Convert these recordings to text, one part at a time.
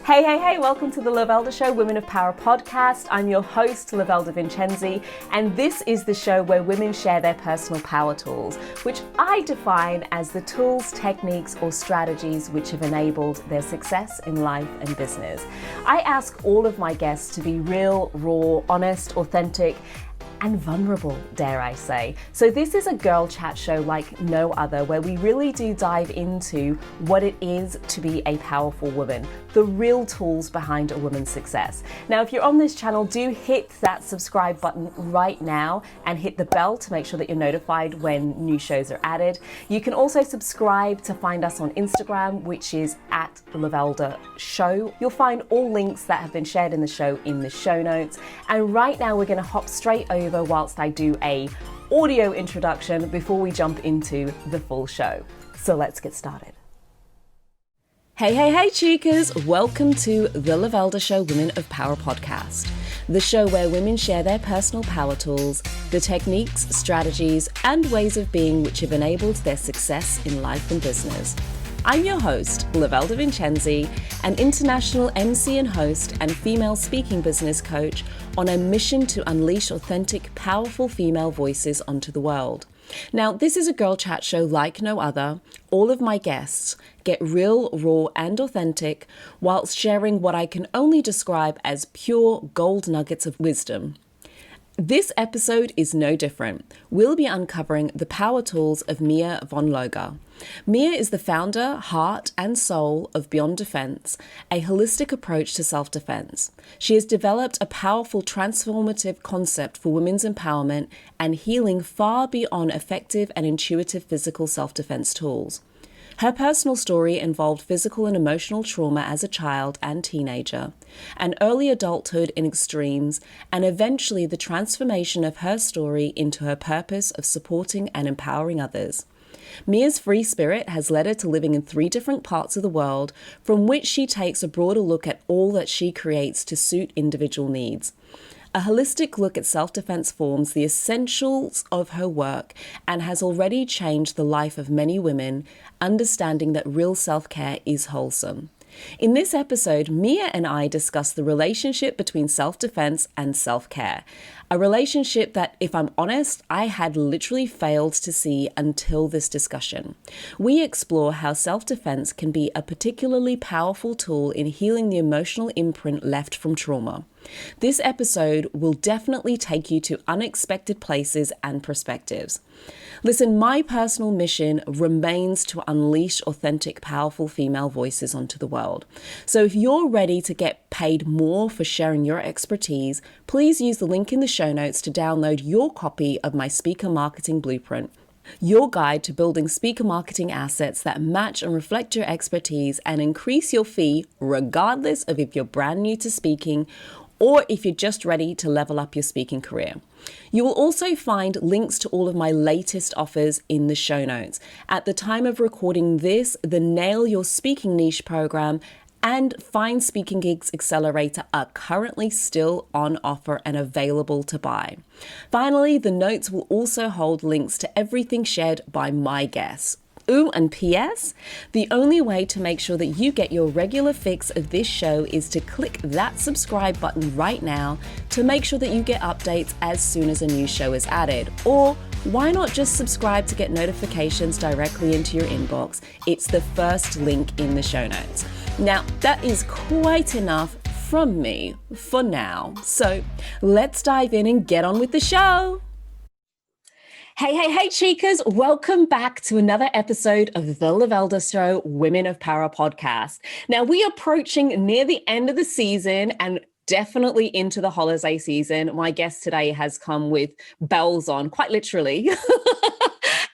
Hey, welcome to the Lovelda Show, Women of Power podcast. I'm your host, Lovelda Vincenzi, and this is the show where women share their personal power tools, which I define as the tools, techniques, or strategies which have enabled their success in life and business. I ask all of my guests to be real, raw, honest, authentic, and vulnerable, dare I say. So this is a girl chat show like no other, where we really do dive into what it is to be a powerful woman, the real tools behind a woman's success. Now, if you're on this channel, do hit that subscribe button right now and hit the bell to make sure that you're notified when new shows are added. You can also subscribe to find us on Instagram, which is at Lovelda Show. You'll find all links that have been shared in the show in the show notes. And right now we're going to hop straight over whilst I do a audio introduction before we jump into the full show. So let's get started. Hey, chicas! Welcome to the Lovelda Show Women of Power podcast, the show where women share their personal power tools, the techniques, strategies, and ways of being which have enabled their success in life and business. I'm your host, Lovelda Vincenzi, an international MC and host and female speaking business coach on a mission to unleash authentic, powerful female voices onto the world. Now, this is a girl chat show like no other. All of my guests get real, raw, and authentic whilst sharing what I can only describe as pure gold nuggets of wisdom. This episode is no different. We'll be uncovering the power tools of Mia von Loga. Mia is the founder, heart, and soul of Beyond Defense, a holistic approach to self-defense. She has developed a powerful transformative concept for women's empowerment and healing far beyond effective and intuitive physical self-defense tools. Her personal story involved physical and emotional trauma as a child and teenager, an early adulthood in extremes, and eventually the transformation of her story into her purpose of supporting and empowering others. Mia's free spirit has led her to living in 3 different parts of the world, from which she takes a broader look at all that she creates to suit individual needs. A holistic look at self-defense forms the essentials of her work and has already changed the life of many women, understanding that real self-care is wholesome. In this episode, Mia and I discuss the relationship between self-defense and self-care, a relationship that, if I'm honest, I had literally failed to see until this discussion. We explore how self-defense can be a particularly powerful tool in healing the emotional imprint left from trauma. This episode will definitely take you to unexpected places and perspectives. Listen, my personal mission remains to unleash authentic, powerful female voices onto the world. So if you're ready to get paid more for sharing your expertise, please use the link in the show notes to download your copy of my Speaker Marketing Blueprint, your guide to building speaker marketing assets that match and reflect your expertise and increase your fee regardless of if you're brand new to speaking or if you're just ready to level up your speaking career. You will also find links to all of my latest offers in the show notes. At the time of recording this, the Nail Your Speaking Niche program and Find Speaking Gigs Accelerator are currently still on offer and available to buy. Finally, the notes will also hold links to everything shared by my guests. Ooh, and P.S. The only way to make sure that you get your regular fix of this show is to click that subscribe button right now to make sure that you get updates as soon as a new show is added. Or why not just subscribe to get notifications directly into your inbox? It's the first link in the show notes. Now, that is quite enough from me for now. So let's dive in and get on with the show. Hey, chicas. Welcome back to another episode of the Lovelda Show, Women of Power podcast. Now, we are approaching near the end of the season and definitely into the holiday season. My guest today has come with bells on, quite literally,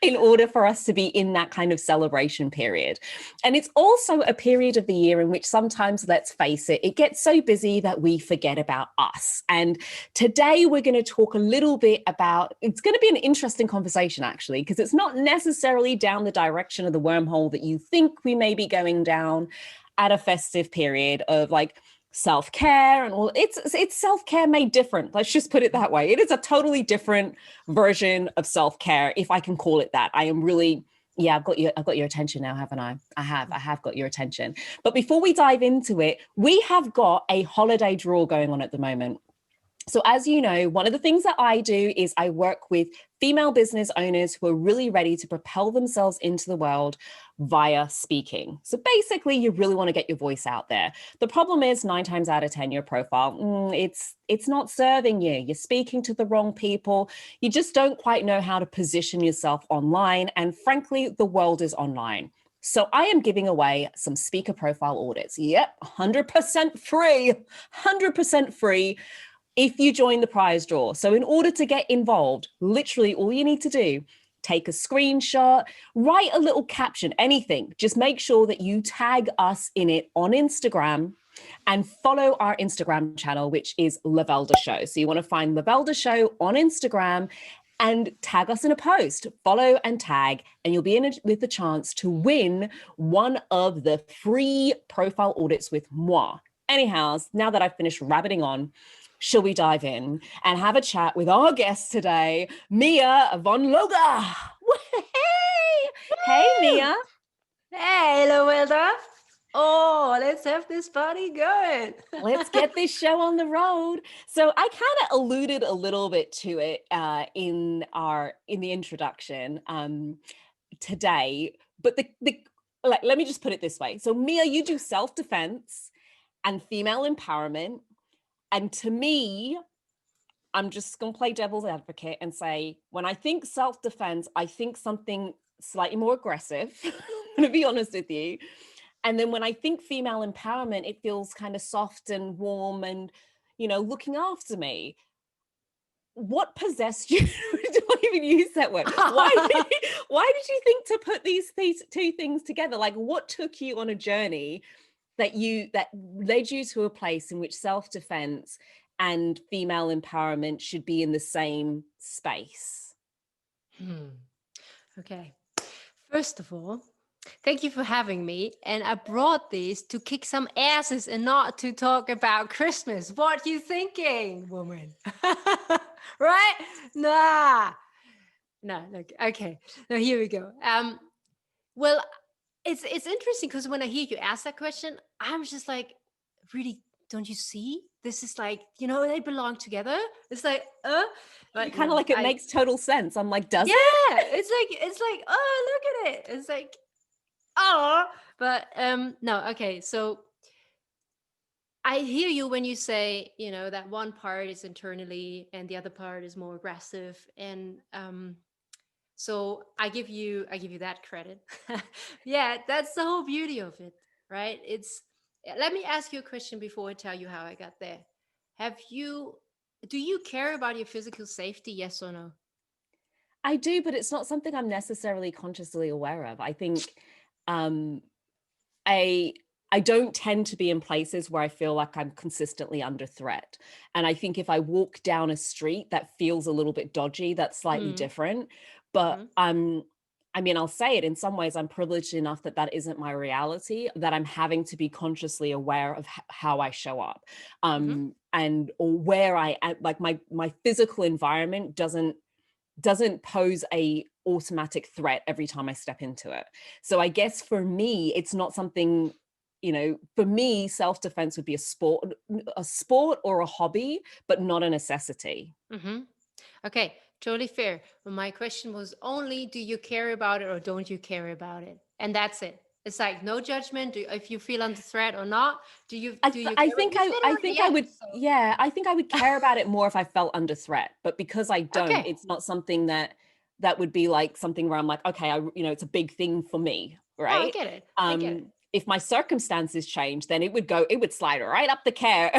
in order for us to be in that kind of celebration period. And it's also a period of the year in which sometimes, let's face it, it gets so busy that we forget about us. And today we're going to talk a little bit about, it's going to be an interesting conversation actually, because it's not necessarily down the direction of the wormhole that you think we may be going down at a festive period of like self-care and all. It's self-care made different. Let's just put it that way. It is a totally different version of self-care, if I can call it that. I am really Yeah, I've got your attention now, haven't I? I have got your attention. But before we dive into it, we have got a holiday draw going on at the moment. So as you know, one of the things that I do is I work with female business owners who are really ready to propel themselves into the world via speaking. So basically, you really want to get your voice out there. The problem is 9 times out of 10, your profile, it's not serving you. You're speaking to the wrong people. You just don't quite know how to position yourself online. And frankly, the world is online. So I am giving away some speaker profile audits. Yep, 100% free, 100% free. If you join the prize draw. So in order to get involved, literally all you need to do, take a screenshot, write a little caption, anything. Just make sure that you tag us in it on Instagram and follow our Instagram channel, which is Lovelda Show. So you want to find Lovelda Show on Instagram and tag us in a post, follow and tag, and you'll be in with the chance to win one of the free profile audits with moi. Anyhow, now that I've finished rabbiting on, shall we dive in and have a chat with our guest today, Mia von Loga? Hey, Mia. Hey, Lovelda. Oh, let's have this party going. Let's get this show on the road. So I kind of alluded a little bit to it in the introduction today, but let me just put it this way. So Mia, you do self-defense and female empowerment. And to me, I'm just going to play devil's advocate and say, when I think self-defense, I think something slightly more aggressive, I'm going to be honest with you. And then when I think female empowerment, it feels kind of soft and warm and, looking after me. What possessed you? Don't even use that word. Why did you think to put these two things together? Like, what took you on a journey that led you to a place in which self-defense and female empowerment should be in the same space? Okay. First of all, thank you for having me. And I brought these to kick some asses and not to talk about Christmas. What are you thinking, woman? Right? Nah. No, okay. Now here we go. Well, it's interesting because when I hear you ask that question, I'm just like, really, don't you see? This is like, they belong together. It's like, but kind of like it makes total sense. I'm like, does it? Yeah, it's like, oh, look at it. It's like, oh, but no, okay. So I hear you when you say, that one part is internally and the other part is more aggressive, and so I give you that credit. Yeah, that's the whole beauty of it, right? Let me ask you a question before I tell you how I got there. Do you care about your physical safety? Yes or no? I do, but it's not something I'm necessarily consciously aware of. I think I don't tend to be in places where I feel like I'm consistently under threat. And I think if I walk down a street that feels a little bit dodgy, that's slightly different. But I'll say it, in some ways, I'm privileged enough that isn't my reality, that I'm having to be consciously aware of how I show up, and or where I am, like my physical environment doesn't pose a automatic threat every time I step into it. So I guess for me, it's not something, for me, self-defense would be a sport or a hobby, but not a necessity. Okay, totally fair. But my question was only, do you care about it or don't you care about it? And that's it. It's like no judgment. If you feel under threat or not, do you? I think I would care about it more if I felt under threat. But because I don't, It's not something that would be like something where I'm like, okay, it's a big thing for me, right? Oh, I get it. If my circumstances change, then it would slide right up the care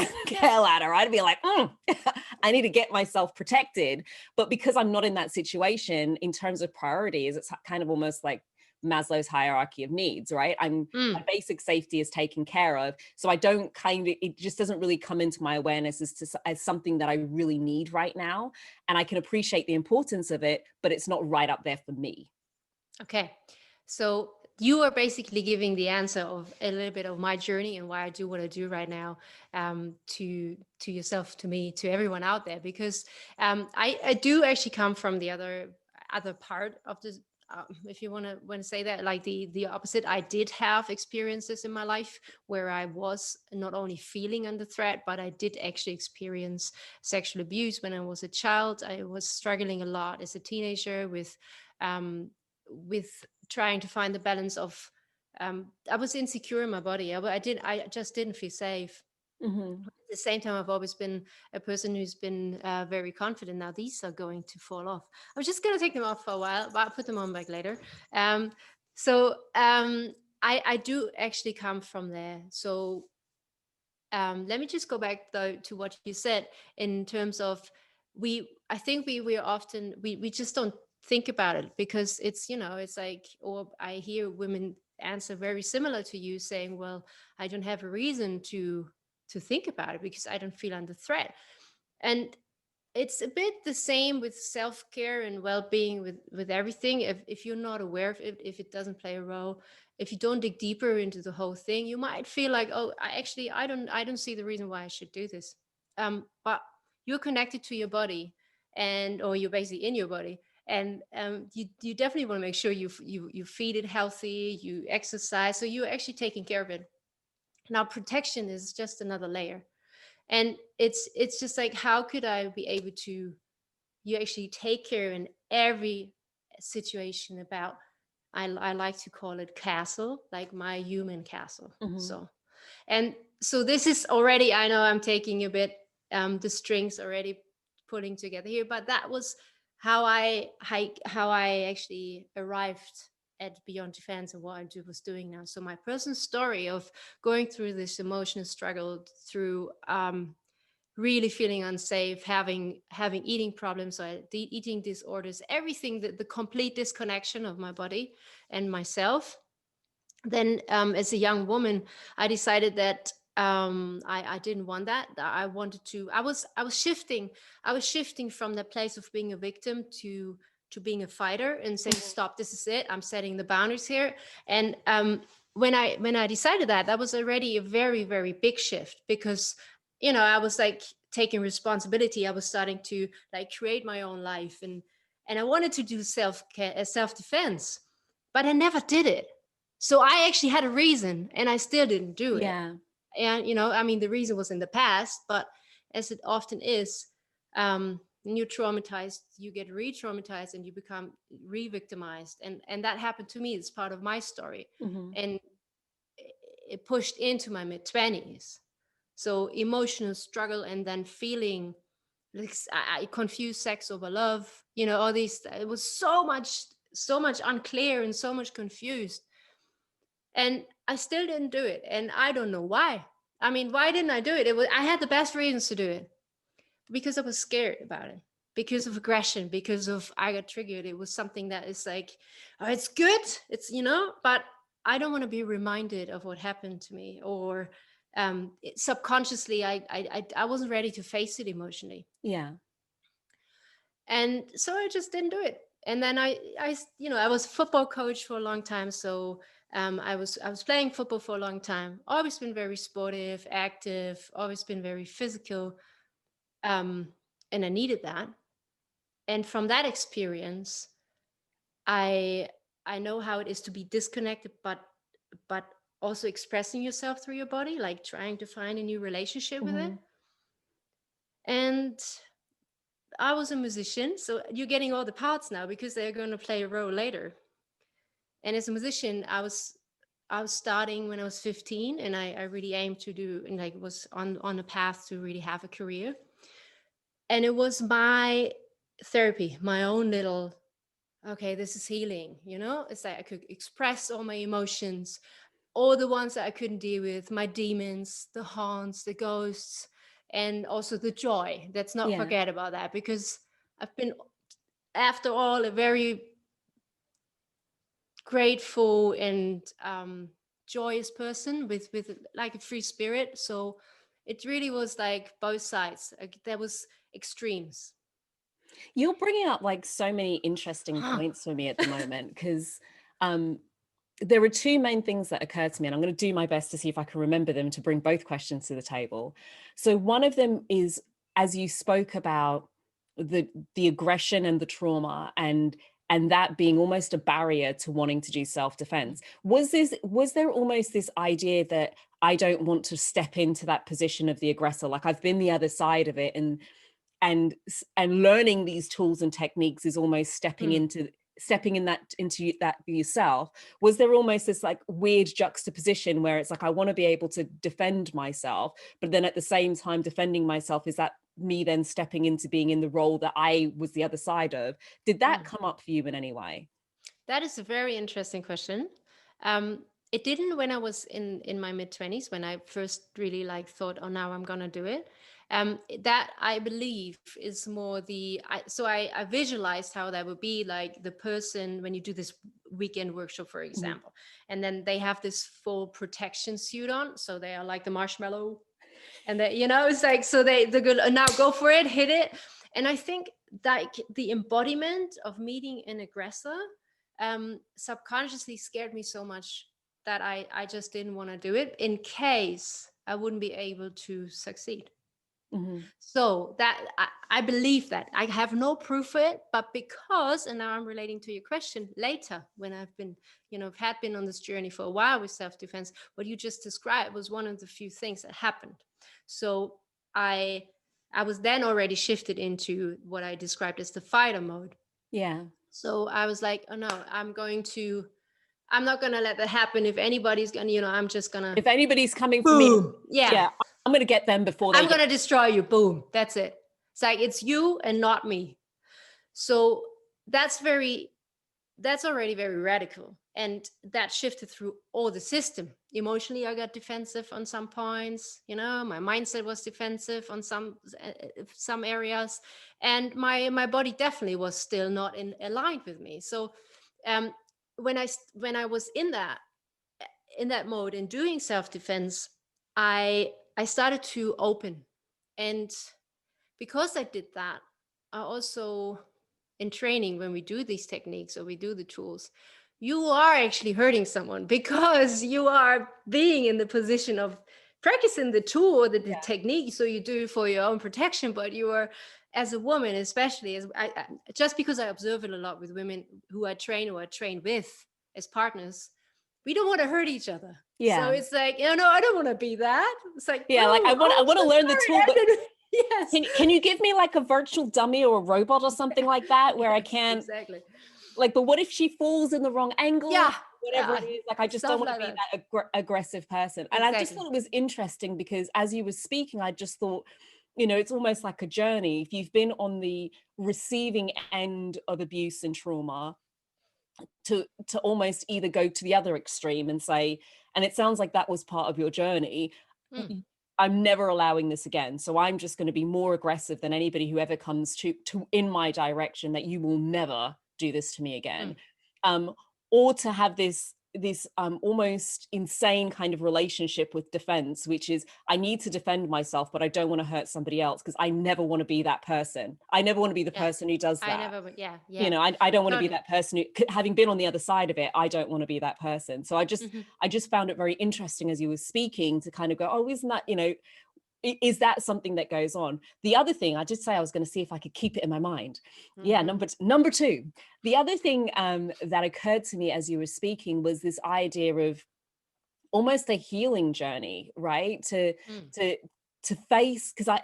ladder. I'd be like, I need to get myself protected. But because I'm not in that situation, in terms of priorities, it's kind of almost like Maslow's hierarchy of needs, right? My basic safety is taken care of. So it just doesn't really come into my awareness as something that I really need right now. And I can appreciate the importance of it, but it's not right up there for me. Okay. So you are basically giving the answer of a little bit of my journey and why I do what I do right now, to yourself, to me, to everyone out there, because I do actually come from the other part of this if you want to say that, like the opposite. I did have experiences in my life where I was not only feeling under threat, but I did actually experience sexual abuse when I was a child. I was struggling a lot as a teenager with trying to find the balance of I was insecure in my body. I just didn't feel safe. Mm-hmm. At the same time, I've always been a person who's been very confident. Now these are going to fall off. I was just going to take them off for a while, but I'll put them on back later. Um, I do actually come from there. So let me just go back though to what you said in terms of I think we often we just don't think about it because it's, it's like, or I hear women answer very similar to you saying, well, I don't have a reason to think about it because I don't feel under threat. And it's a bit the same with self-care and well-being with everything. If you're not aware of it, if it doesn't play a role, if you don't dig deeper into the whole thing, you might feel like, oh, I don't see the reason why I should do this. But you're connected to your body, or you're basically in your body, and you definitely want to make sure you feed it healthy, you exercise, so you're actually taking care of it. Now protection is just another layer, and it's just like, how could I be able to you actually take care in every situation about, I like to call it castle, like my human castle. Mm-hmm. So this is already, I know I'm taking a bit the strings already putting together here, but that was how I actually arrived at Beyond Defense and what was doing now. So my personal story of going through this emotional struggle, through really feeling unsafe, having eating problems or eating disorders, everything, the complete disconnection of my body and myself. Then as a young woman, I decided that I didn't want that. I wanted to, I was shifting from the place of being a victim to being a fighter and saying, stop, this is it, I'm setting the boundaries here. And when I decided that was already a very, very big shift, because I was like taking responsibility. I was starting to like create my own life, and I wanted to do self-defense, but I never did it. So I actually had a reason and I still didn't do it. Yeah. And, I mean, the reason was in the past, but as it often is, when you're traumatized, you get re-traumatized and you become re-victimized. And that happened to me. It's part of my story. Mm-hmm. And it pushed into my mid-20s. So emotional struggle, and then feeling like I confused sex over love, all these, it was so much unclear and so much confused. And I still didn't do it. And I don't know why. I mean, why didn't I do it? I had the best reasons to do it, because I was scared about it, because of aggression, because of I got triggered. It was something that is like, oh, it's good. It's, but I don't want to be reminded of what happened to me, or subconsciously, I wasn't ready to face it emotionally. Yeah. And so I just didn't do it. And then I was a football coach for a long time. So I was playing football for a long time. Always been very sportive, active, always been very physical. And I needed that. And from that experience, I know how it is to be disconnected, but also expressing yourself through your body, like trying to find a new relationship with it. And I was a musician, so you're getting all the parts now because they're going to play a role later. And as a musician, I was starting when I was 15, and I really aimed to do, and like was on a path to really have a career. And it was my therapy, my own little, okay, this is healing, It's like I could express all my emotions, all the ones that I couldn't deal with, my demons, the haunts, the ghosts, and also the joy. Let's not forget about that, because I've been, after all, a very grateful and joyous person with like a free spirit. So it really was like both sides. There was extremes. You're bringing up like so many interesting points for me at the moment, because there are two main things that occur to me, and I'm going to do my best to see if I can remember them to bring both questions to the table. So one of them is, as you spoke about the aggression and the trauma, and and that being almost a barrier to wanting to do self-defense. Was there almost this idea that I don't want to step into that position of the aggressor? Like, I've been the other side of it, and learning these tools and techniques is almost stepping into that yourself. Was there almost this like weird juxtaposition where it's like, I want to be able to defend myself, but then at the same time defending myself, is that me then stepping into being in the role that I was the other side of? Did that come up for you in any way? That is a very interesting question. It didn't when I was in my mid-20s, when I first really like thought, oh, now I'm gonna do it. That I believe is more I visualized how that would be like the person when you do this weekend workshop, for example, and then they have this full protection suit on, so they are like the marshmallow, and they, it's like, so they're good, now go for it, hit it. And I think like the embodiment of meeting an aggressor subconsciously scared me so much that I just didn't want to do it in case I wouldn't be able to succeed. So that I believe that. I have no proof for it, but because, and now I'm relating to your question later, when I've been, had been on this journey for a while with self-defense, what you just described was one of the few things that happened. So I was then already shifted into what I described as the fighter mode. Yeah. So I was like, oh no, I'm not going to let that happen. If anybody's going to, I'm just going to. If anybody's coming for me, yeah, I'm going to get them before they I'm going to destroy you. Boom. That's it. It's like, it's you and not me. So that's already very radical. And that shifted through all the system. Emotionally, I got defensive on some points. My mindset was defensive on some areas, and my body definitely was still not aligned with me. So when I was in that mode and doing self-defense, I started to open. And because I did that, I also, in training, when we do these techniques or we do the tools, you are actually hurting someone because you are being in the position of practicing the tool or the technique. So you do it for your own protection, but you are, as a woman, especially, as just because I observe it a lot with women who I train or I train with as partners, we don't want to hurt each other. So it's like, no, I don't want to be that. It's like, like, I want to learn the tool, but yes. Can you give me like a virtual dummy or a robot or something like that where I can exactly. Like, but what if she falls in the wrong angle? Yeah. Whatever it is, like, I just don't want to be that aggressive person. And I just thought it was interesting because as you were speaking, I just thought, it's almost like a journey. If you've been on the receiving end of abuse and trauma, to almost either go to the other extreme and say, and it sounds like that was part of your journey, I'm never allowing this again. So I'm just going to be more aggressive than anybody who ever comes to in my direction, that you will never do this to me again. Or to have this almost insane kind of relationship with defense, which is, I need to defend myself, but I don't want to hurt somebody else because I never want to be that person. I never want to be the person who does that. I don't want to be that person who, having been on the other side of it, I don't want to be that person. So I just found it very interesting as you were speaking to kind of go, oh, isn't that, is that something that goes on? The other thing, I did say I was going to see if I could keep it in my mind. Yeah, number two. The other thing that occurred to me as you were speaking was this idea of almost a healing journey, right? To face, because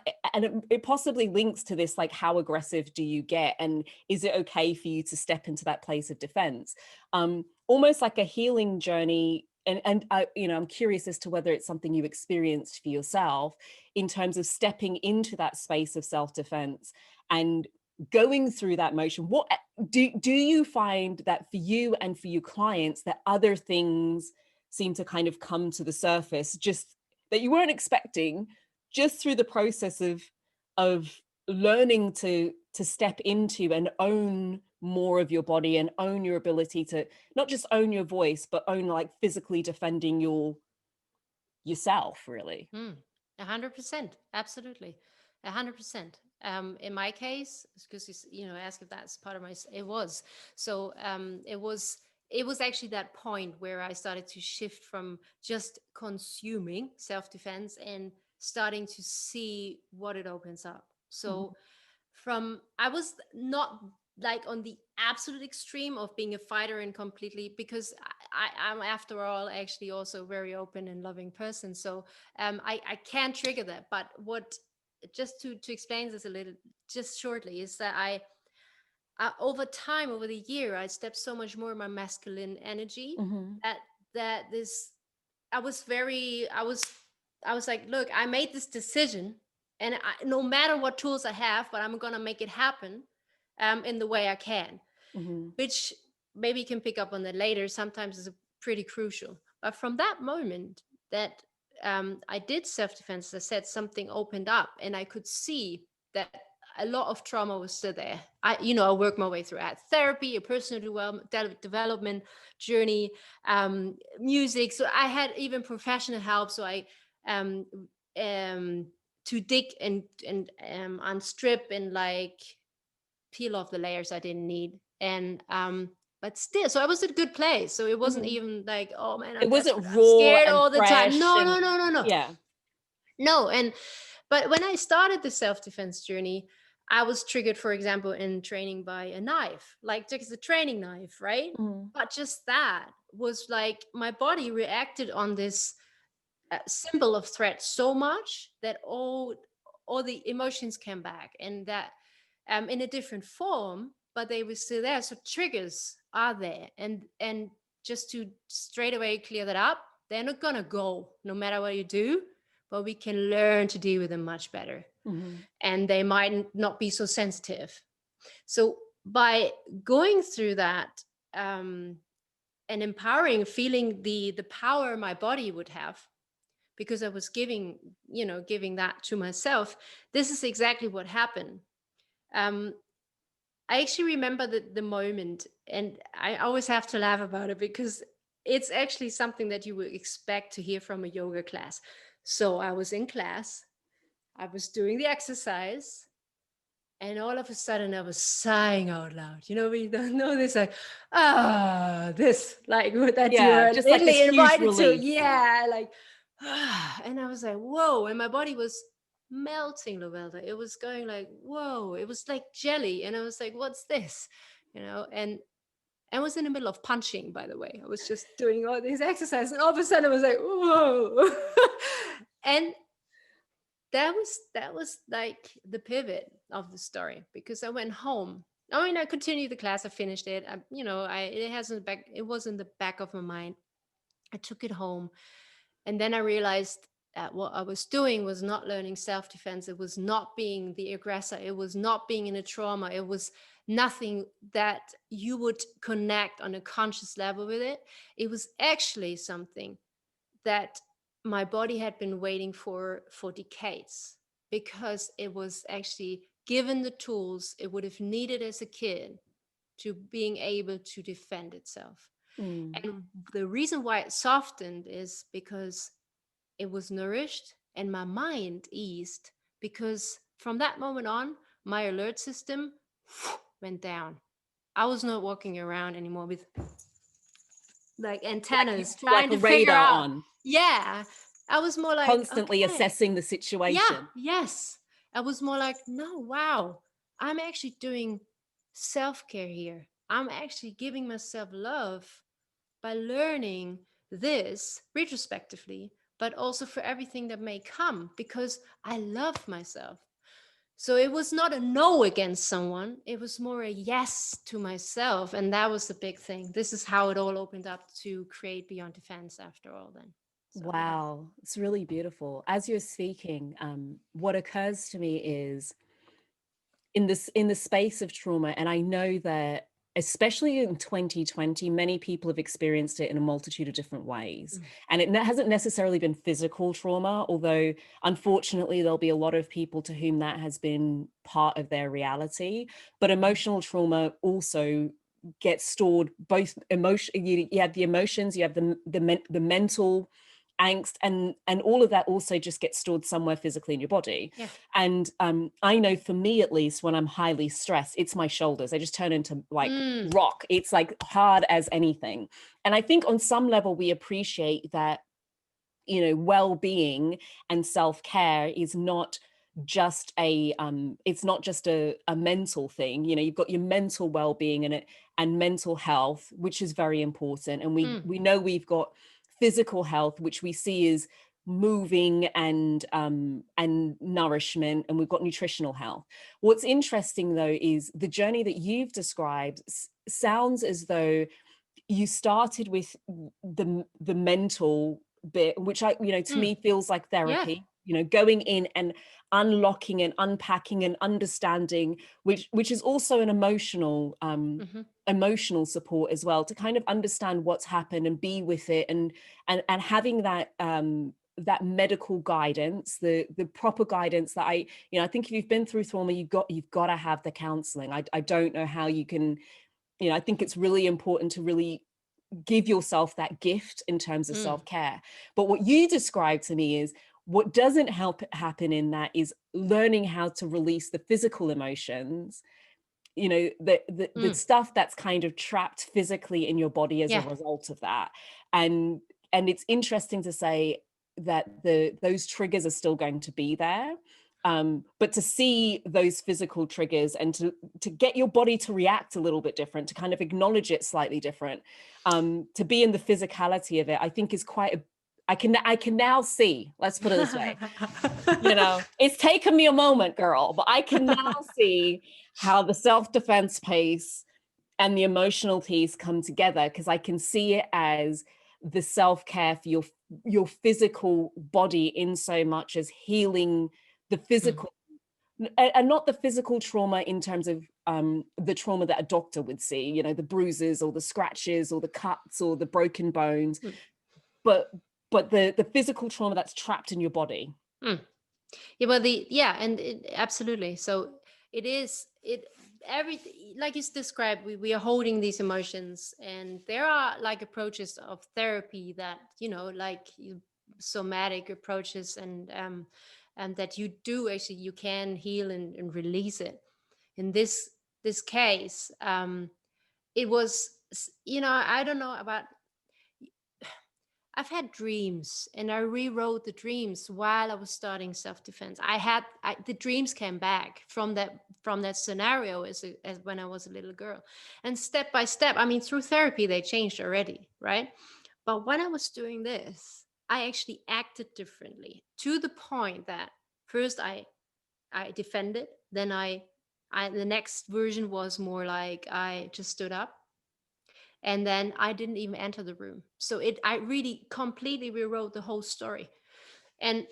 it possibly links to this, like, how aggressive do you get, and is it okay for you to step into that place of defense? Almost like a healing journey. And I, I'm curious as to whether it's something you experienced for yourself in terms of stepping into that space of self-defense and going through that motion. What do you find that for you and for your clients, that other things seem to kind of come to the surface, just that you weren't expecting, just through the process of learning to step into and own more of your body and own your ability to not just own your voice, but own, like, physically defending yourself, really? 100%. Absolutely. 100%. In my case, because you ask if that's part of it was. So it was actually that point where I started to shift from just consuming self-defense and starting to see what it opens up. So I was not like on the absolute extreme of being a fighter and completely, because I'm after all actually also a very open and loving person. So I can trigger that. But what, just to explain this a little, just shortly, is that I over time, over the year, I stepped so much more in my masculine energy, Mm-hmm. that this, I was very, I was like, look, I made this decision, and no matter what tools I have, but I'm gonna make it happen in the way I can, Mm-hmm. which maybe you can pick up on that later. Sometimes is pretty crucial. But from that moment that I did self-defense, as I said, something opened up, and I could see that a lot of trauma was still there. I worked my way through. I had therapy, a personal development journey, music. So I had even professional help. So I um, to dig and unstrip and like peel off the layers I didn't need. And but still, so I was at a good place. So it wasn't Mm-hmm. even like, oh man, I'm It wasn't desperate, I'm raw scared and all the time. fresh No, and no, no, no, no. yeah. No. And but when I started the self-defense journey, I was triggered, for example, in training by a knife, like just a training knife, right? Mm-hmm. But just that was like my body reacted on this symbol of threat so much that all the emotions came back, and that in a different form, but they were still there. So triggers are there, and just to straight away clear that up, they're not gonna go no matter what you do, but we can learn to deal with them much better, Mm-hmm. and they might not be so sensitive. So by going through that, and empowering, feeling the power my body would have, because I was giving that to myself, this is exactly what happened. um I actually remember the moment, and I always have to laugh about it because it's actually something that you would expect to hear from a yoga class. So I was in class, I was doing the exercise, and all of a sudden I was sighing out loud. We don't know this, like, this, like that you Yeah, are just like this literally huge invited to. relief. Yeah, like, and I was like, whoa, and my body was melting, Lovelda. It was going like, whoa, it was like jelly. And I was like, what's this? And I was in the middle of punching, by the way. I was just doing all these exercises, and all of a sudden I was like, whoa. And that was like the pivot of the story, because I went home. I mean, I continued the class, I finished it. It was in the back of my mind. I took it home, and then I realized that what I was doing was not learning self-defense. It was not being the aggressor. It was not being in a trauma. It was nothing that you would connect on a conscious level with it. It was actually something that my body had been waiting for decades, because it was actually given the tools it would have needed as a kid to being able to defend itself. Mm. And the reason why it softened is because it was nourished and my mind eased, because from that moment on, my alert system went down. I was not walking around anymore with like antennas Like trying a to figure radar out. on, Yeah. I was more like, constantly okay. assessing the Yeah, situation. yes. I was more like, no, wow. I'm actually doing self-care here. I'm actually giving myself love by learning this retrospectively, but also for everything that may come, because I love myself. So it was not a no against someone, it was more a yes to myself. And that was the big thing. This is how it all opened up to create Beyond Defense after all, then. So, yeah. Wow, it's really beautiful. As you're speaking, what occurs to me is in the space of trauma, and I know that especially in 2020, many people have experienced it in a multitude of different ways. And it hasn't necessarily been physical trauma, although unfortunately there'll be a lot of people to whom that has been part of their reality. But emotional trauma also gets stored, both emotion, you have the emotions, you have the mental angst, and all of that also just gets stored somewhere physically in your body. Yeah. And I know for me, at least, when I'm highly stressed, it's my shoulders. They just turn into like rock. It's like hard as anything. And I think on some level we appreciate that, well-being and self-care is not just it's not just a mental thing. You know, you've got your mental well-being and mental health, which is very important. And we know we've got physical health, which we see is moving and nourishment, and we've got nutritional health. What's interesting though is the journey that you've described sounds as though you started with the mental bit, which to me feels like therapy. Going in and unlocking and unpacking and understanding, which is also an emotional emotional support as well, to kind of understand what's happened and be with it, and having that that medical guidance, the proper guidance that I think if you've been through trauma, you've got to have the counseling. I don't know how you can, I think it's really important to really give yourself that gift in terms of self-care. But what you described to me is what doesn't happen in that is learning how to release the physical emotions, the stuff that's kind of trapped physically in your body as a result of that. And it's interesting to say that those triggers are still going to be there. But to see those physical triggers and to get your body to react a little bit different, to kind of acknowledge it slightly different, to be in the physicality of it, I think is quite I can now see, let's put it this way, it's taken me a moment, girl, but I can now see how the self-defense piece and the emotional piece come together, because I can see it as the self-care for your physical body, in so much as healing the physical, and not the physical trauma in terms of the trauma that a doctor would see, the bruises or the scratches or the cuts or the broken bones, but the physical trauma that's trapped in your body. Absolutely. So everything, like you described, we are holding these emotions, and there are like approaches of therapy that, like somatic approaches, and that you do actually, you can heal and release it. In this case, it was, I don't know about, I've had dreams, and I rewrote the dreams while I was starting self-defense. The dreams came back from that scenario as when I was a little girl, and step by step, through therapy, they changed already, right? But when I was doing this, I actually acted differently, to the point that first I defended, then the next version was more like I just stood up, and then I didn't even enter the room. So I really completely rewrote the whole story. And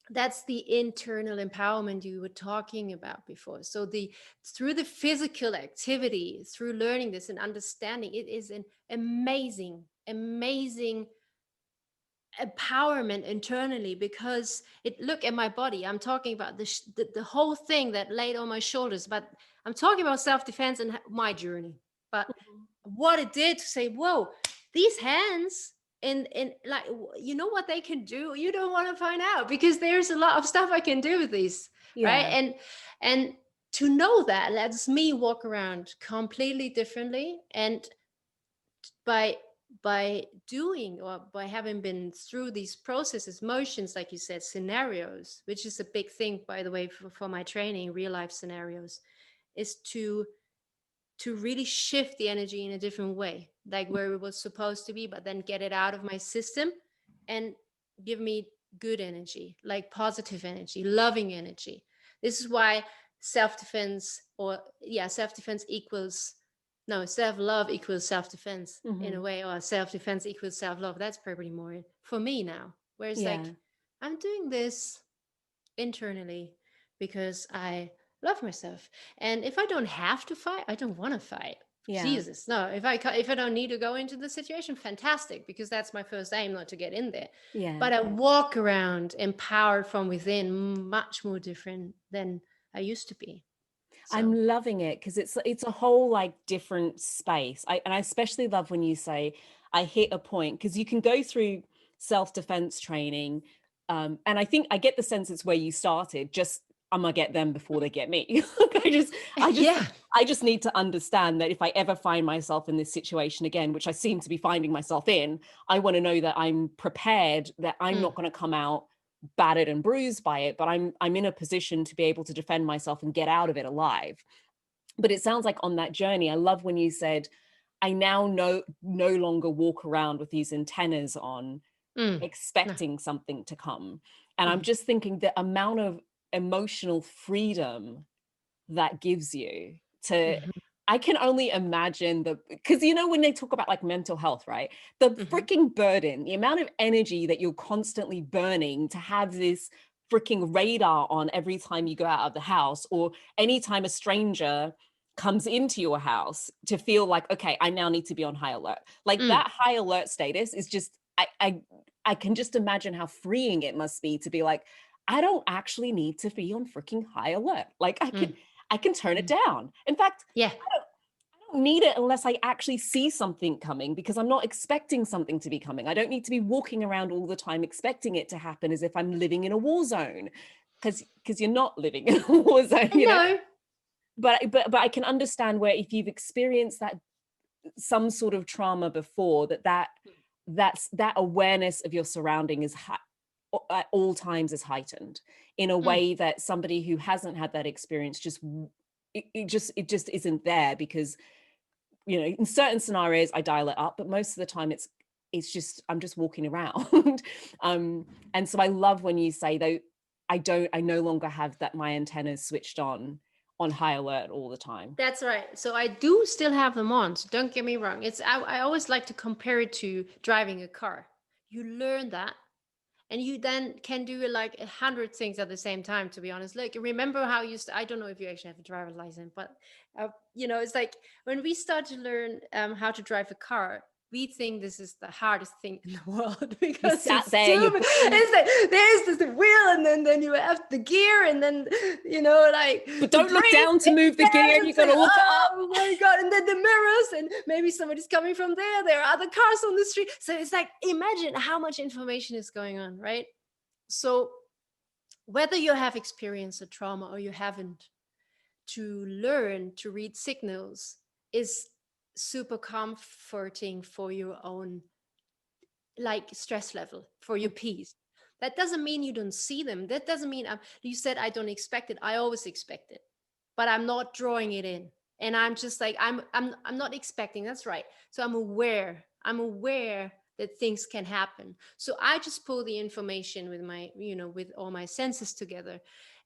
that's the internal empowerment you were talking about before. So through the physical activity, through learning this and understanding, it is an amazing empowerment internally, because look at my body. I'm talking about the whole thing that laid on my shoulders, but I'm talking about self-defense and my journey. But what it did to say, whoa, these hands, and like, what they can do, you don't want to find out, because there's a lot of stuff I can do with these, right? And to know that lets me walk around completely differently, and by doing, or by having been through these processes, motions, like you said, scenarios, which is a big thing, by the way, for my training, real life scenarios, is to really shift the energy in a different way, like where it was supposed to be, but then get it out of my system and give me good energy, like positive energy, loving energy. This is why self-defense equals, no, self-love equals self-defense in a way, or self-defense equals self-love. That's probably more for me now, where it's like, I'm doing this internally because I love myself. And if I don't have to fight, I don't want to fight. Jesus, no. If I don't need to go into the situation, fantastic, because that's my first aim, not to get in there. But I walk around empowered from within, much more different than I used to be. So. I'm loving it, because it's a whole like different space. And I especially love when you say I hit a point, because you can go through self-defense training, and I think I get the sense it's where you started. Just I'm gonna get them before they get me. I just need to understand that if I ever find myself in this situation again, which I seem to be finding myself in, I want to know that I'm prepared, that I'm not going to come out battered and bruised by it, but I'm in a position to be able to defend myself and get out of it alive. But it sounds like on that journey, I love when you said, I now no longer walk around with these antennas on, expecting something to come. And I'm just thinking the amount of emotional freedom that gives you to, I can only imagine because when they talk about like mental health, right? The freaking burden, the amount of energy that you're constantly burning to have this freaking radar on every time you go out of the house, or anytime a stranger comes into your house, to feel like, okay, I now need to be on high alert. Like that high alert status is just, I can just imagine how freeing it must be to be like, I don't actually need to be on freaking high alert. Like I can turn it down. In fact, I don't need it unless I actually see something coming, because I'm not expecting something to be coming. I don't need to be walking around all the time expecting it to happen as if I'm living in a war zone, because you're not living in a war zone, you know. But I can understand where, if you've experienced that, some sort of trauma before, that awareness of your surrounding is at all times is heightened in a way that somebody who hasn't had that experience it just isn't there, because in certain scenarios I dial it up, but most of the time it's just, I'm just walking around. And so I love when you say, though, I no longer have that, my antennas switched on high alert all the time. That's right. So I do still have them on, so don't get me wrong. I always like to compare it to driving a car. You learn that, and you then can do like 100 things at the same time, to be honest. Like, remember how I don't know if you actually have a driver's license, but it's like when we start to learn how to drive a car, we think this is the hardest thing in the world, because it's stupid. It's like there's the wheel, and then you have the gear, and then like, but don't look down to move the gear, you gotta look up. Oh my god. And then the mirrors, and maybe somebody's coming from there are other cars on the street. So it's like, imagine how much information is going on, right? So whether you have experienced a trauma or you haven't, to learn to read signals is super comforting for your own like stress level, for your peace. That doesn't mean you don't see them. That doesn't mean you said I don't expect it. I always expect it, but I'm not drawing it in. And I'm just like, I'm not expecting. That's right. So I'm aware that things can happen. So I just pull the information with my, with all my senses together.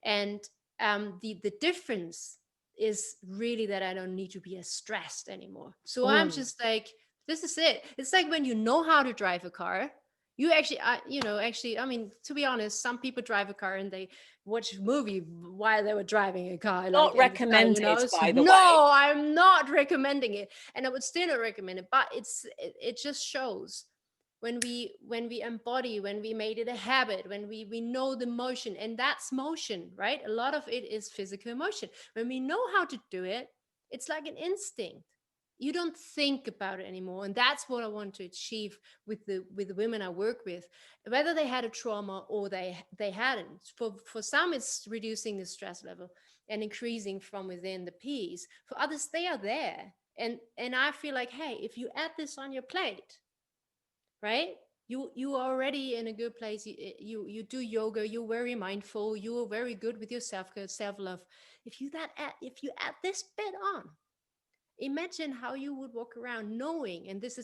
And the difference is really that I don't need to be as stressed anymore. So I'm just like, this is it. It's like when you know how to drive a car, you actually, I mean, to be honest, some people drive a car and they watch a movie while they were driving a car. Not recommended, by the way. No, I'm not recommending it. And I would still not recommend it, but it just shows when we embody, when we made it a habit, when we know the motion, and that's motion, right? A lot of it is physical motion. When we know how to do it, it's like an instinct. You don't think about it anymore. And that's what I want to achieve with the women I work with, whether they had a trauma or they hadn't. For some, it's reducing the stress level and increasing from within the peace. For others, they are there. And I feel like, hey, if you add this on your plate, right? You are already in a good place. You do yoga. You're very mindful. You are very good with your self-love. If you add this bit on, imagine how you would walk around knowing, and this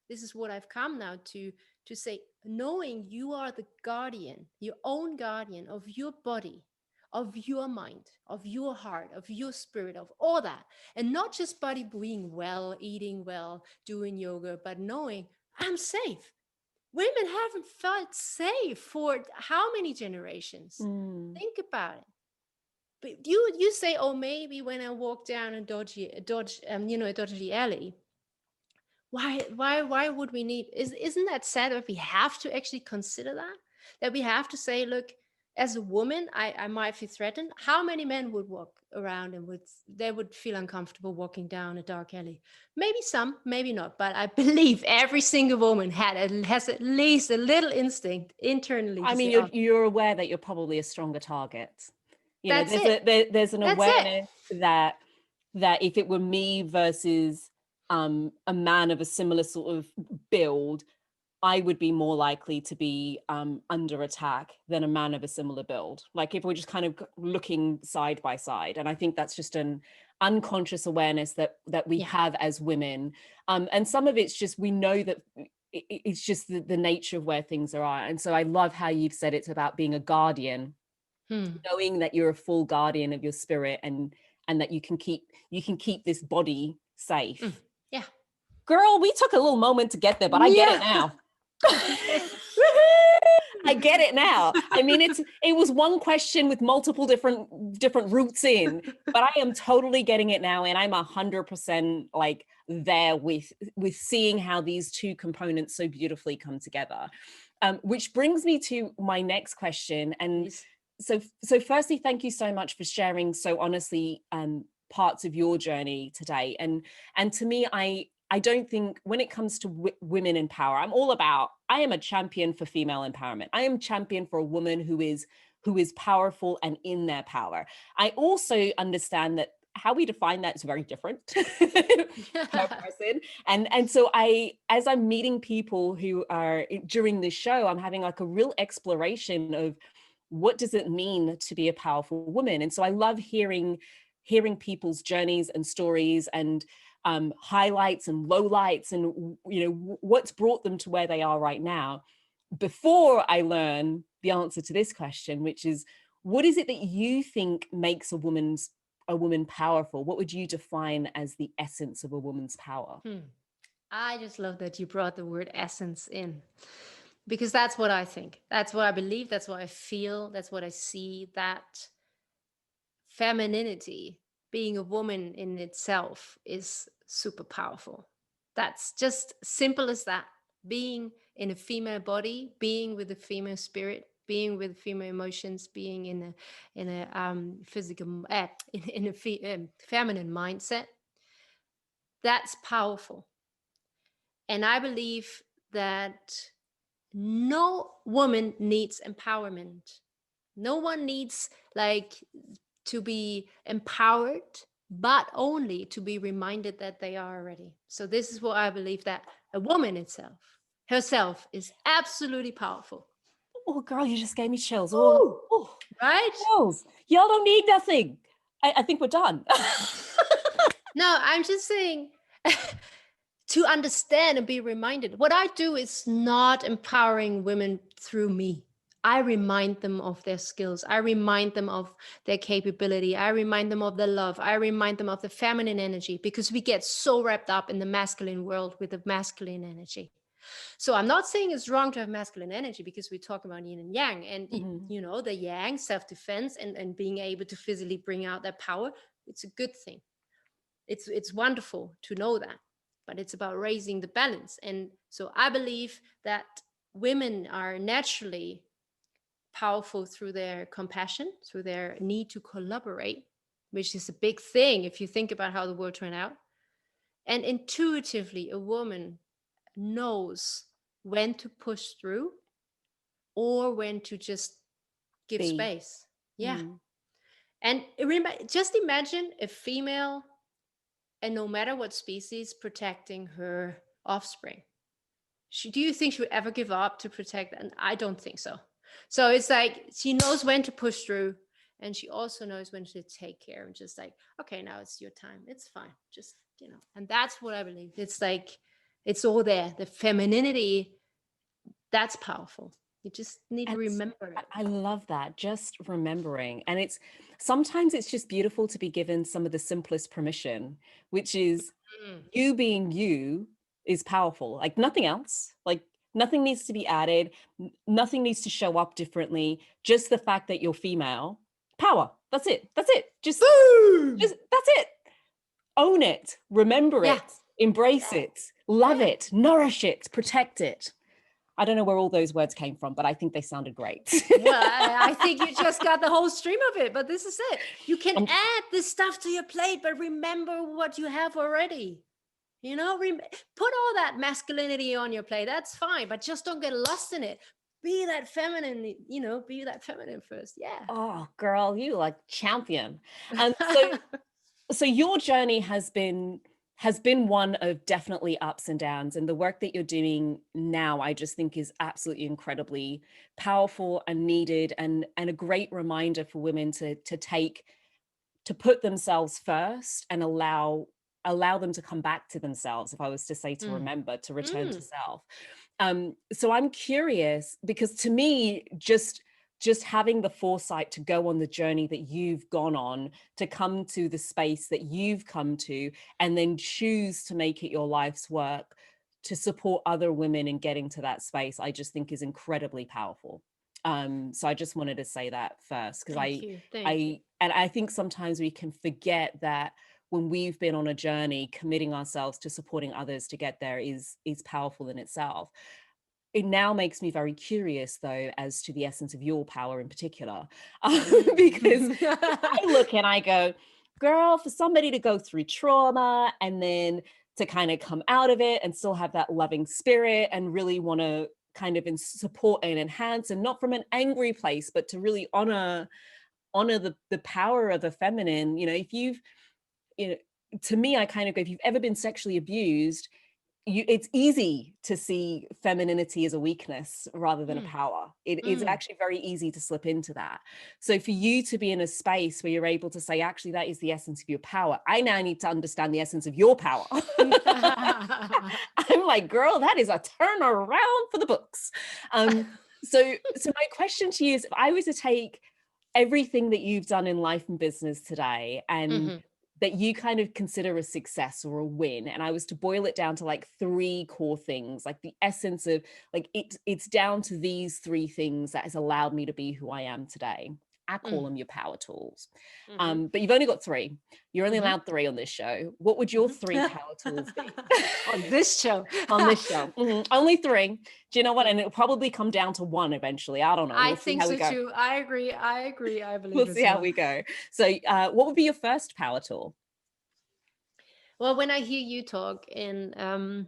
is what I've come now to say, knowing you are the guardian, your own guardian of your body, of your mind, of your heart, of your spirit, of all that. And not just body being well, eating well, doing yoga, but knowing I'm safe. Women haven't felt safe for how many generations? Think about it. But you say, oh, maybe when I walk down a dodgy alley, why would we need? Isn't that sad that we have to actually consider that we have to say, look, as a woman, I might feel threatened. How many men would walk around and they would feel uncomfortable walking down a dark alley? Maybe some, maybe not. But I believe every single woman has at least a little instinct internally. I mean, you're aware that you're probably a stronger target. There's an awareness that if it were me versus a man of a similar sort of build, I would be more likely to be under attack than a man of a similar build. Like if we're just kind of looking side by side. And I think that's just an unconscious awareness that we have as women. And some of it's just, we know that it's just the nature of where things are. And so I love how you've said it's about being a guardian, knowing that you're a full guardian of your spirit, and that you can keep this body safe. Yeah. Girl, we took a little moment to get there, but I get it now. I get it now. I mean, it was one question with multiple different roots in, but I am totally getting it now, and I'm 100% like there with seeing how these two components so beautifully come together. Which brings me to my next question. And so firstly, thank you so much for sharing so honestly parts of your journey today. And to me, I don't think when it comes to women in power, I am a champion for female empowerment. I am champion for a woman who is powerful and in their power. I also understand that how we define that is very different per person. And so as I'm meeting people who are during this show, I'm having like a real exploration of what does it mean to be a powerful woman? And so I love hearing people's journeys and stories and highlights and lowlights, and what's brought them to where they are right now. Before I learn the answer to this question, which is, what is it that you think makes a woman powerful? What would you define as the essence of a woman's power? I just love that you brought the word essence in, because that's what I think. That's what I believe. That's what I feel. That's what I see. That femininity, being a woman in itself, is super powerful. That's just simple as that. Being in a female body, being with a female spirit, being with female emotions, being in a physical in a feminine mindset. That's powerful. And I believe that no woman needs empowerment. No one needs to be empowered, but only to be reminded that they are already. So this is what I believe, that a woman herself is absolutely powerful. Oh, girl, you just gave me chills. Right? Chills. Y'all don't need nothing. I think we're done. No, I'm just saying to understand and be reminded. What I do is not empowering women through me. I remind them of their skills. I remind them of their capability. I remind them of their love. I remind them of the feminine energy, because we get so wrapped up in the masculine world with the masculine energy. So I'm not saying it's wrong to have masculine energy, because we talk about yin and yang, and the yang, self-defense, and being able to physically bring out that power. It's a good thing. It's wonderful to know that, but it's about raising the balance. And so I believe that women are naturally powerful through their compassion, through their need to collaborate, which is a big thing if you think about how the world turned out. And intuitively, a woman knows when to push through or when to just give space. Yeah. And just imagine a female, and no matter what species, protecting her offspring. Do you think she would ever give up to protect them? I don't think so. So it's like she knows when to push through, and she also knows when to take care, and just like, okay, now it's your time. It's fine. Just, and that's what I believe. It's like, it's all there. The femininity, that's powerful. You just need to remember it. I love that. Just remembering. And sometimes it's just beautiful to be given some of the simplest permission, which is you being you is powerful. Like nothing else. Like nothing needs to be added. Nothing needs to show up differently. Just the fact that you're female. Power. That's it. That's it. Just that's it. Own it. Remember it. Embrace it. Love it. Nourish it. Protect it. I don't know where all those words came from, but I think they sounded great. Well, I think you just got the whole stream of it, but this is it. You can add this stuff to your plate, but remember what you have already. Put all that masculinity on your plate. That's fine, but just don't get lost in it. Be that feminine, be that feminine first. Yeah. Oh, girl, you like champion. And so your journey has been has been one of definitely ups and downs. And the work that you're doing now, I just think is absolutely incredibly powerful and needed, and a great reminder for women to put themselves first and allow them to come back to themselves. If I was to say to remember, to return to self. So I'm curious, because to me, just having the foresight to go on the journey that you've gone on, to come to the space that you've come to, and then choose to make it your life's work to support other women in getting to that space, I just think is incredibly powerful. So I just wanted to say that first, because I think sometimes we can forget that when we've been on a journey, committing ourselves to supporting others to get there is powerful in itself. It now makes me very curious, though, as to the essence of your power in particular, because I look and I go, girl, for somebody to go through trauma and then to kind of come out of it and still have that loving spirit and really want to kind of support and enhance, and not from an angry place, but to really honor the power of the feminine. If you've, to me, I kind of go, if you've ever been sexually abused, it's easy to see femininity as a weakness rather than a power. It is actually very easy to slip into that. So for you to be in a space where you're able to say, actually, that is the essence of your power. I now need to understand the essence of your power. I'm like, girl, that is a turnaround for the books. So my question to you is, if I was to take everything that you've done in life and business today, and that you kind of consider a success or a win, and I was to boil it down to like 3 core things, like the essence of like it's down to these 3 things that has allowed me to be who I am today. I call them your power tools. But you've only got 3. You're only allowed 3 on this show. What would your 3 power tools be? On this show? On this show. Only 3. Do you know what? And it'll probably come down to 1 eventually. I don't know. I think so too. I agree. I believe we'll see how we go. So what would be your first power tool? Well, when I hear you talk and